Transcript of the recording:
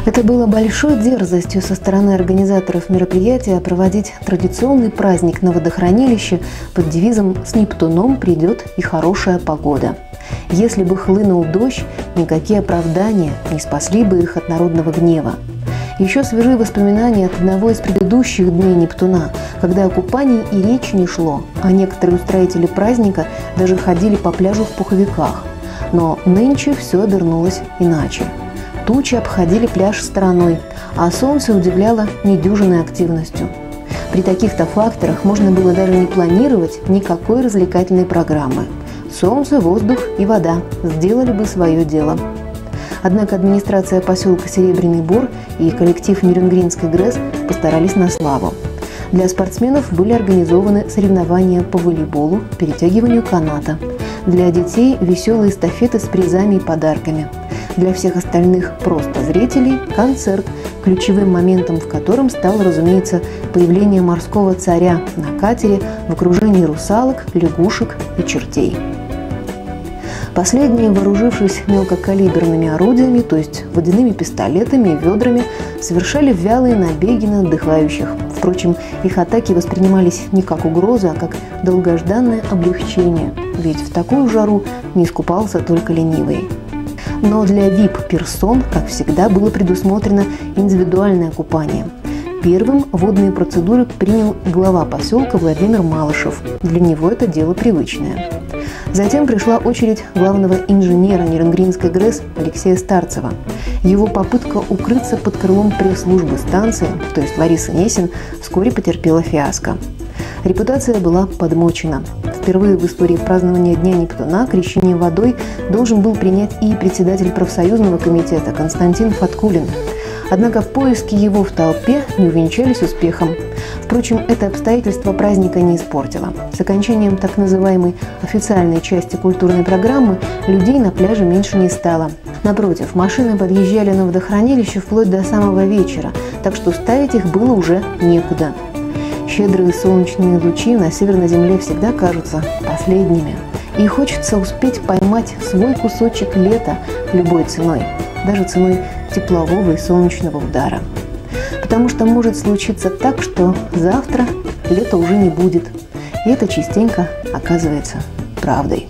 Это было большой дерзостью со стороны организаторов мероприятия проводить традиционный праздник на водохранилище под девизом «С Нептуном придет и хорошая погода». Если бы хлынул дождь, никакие оправдания не спасли бы их от народного гнева. Еще свежи воспоминания от одного из предыдущих дней Нептуна, когда о купании и речи не шло, а некоторые устроители праздника даже ходили по пляжу в пуховиках. Но нынче все обернулось иначе. Тучи обходили пляж стороной, а солнце удивляло недюжинной активностью. При таких-то факторах можно было даже не планировать никакой развлекательной программы. Солнце, воздух и вода сделали бы свое дело. Однако администрация поселка Серебряный Бор и коллектив Нерюнгринской ГРЭС постарались на славу. Для спортсменов были организованы соревнования по волейболу, перетягиванию каната. Для детей веселые эстафеты с призами и подарками. Для всех остальных просто зрителей – концерт, ключевым моментом в котором стало, разумеется, появление морского царя на катере в окружении русалок, лягушек и чертей. Последние, вооружившись мелкокалиберными орудиями, то есть водяными пистолетами и ведрами, совершали вялые набеги на отдыхающих. Впрочем, их атаки воспринимались не как угроза, а как долгожданное облегчение, ведь в такую жару не искупался только ленивый. Но для VIP-персон, как всегда, было предусмотрено индивидуальное купание. Первым водные процедуры принял глава поселка Владимир Малышев. Для него это дело привычное. Затем пришла очередь главного инженера Нерюнгринской ГРЭС Алексея Старцева. Его попытка укрыться под крылом пресс-службы станции, то есть Ларисы Несин, вскоре потерпела фиаско. Репутация была подмочена. Впервые в истории празднования Дня Нептуна крещение водой должен был принять и председатель профсоюзного комитета Константин Фаткулин. Однако поиски его в толпе не увенчались успехом. Впрочем, это обстоятельство праздника не испортило. С окончанием так называемой официальной части культурной программы людей на пляже меньше не стало. Напротив, машины подъезжали на водохранилище вплоть до самого вечера, так что ставить их было уже некуда. Щедрые солнечные лучи на северной земле всегда кажутся последними. И хочется успеть поймать свой кусочек лета любой ценой, даже ценой теплового и солнечного удара. Потому что может случиться так, что завтра лета уже не будет. И это частенько оказывается правдой.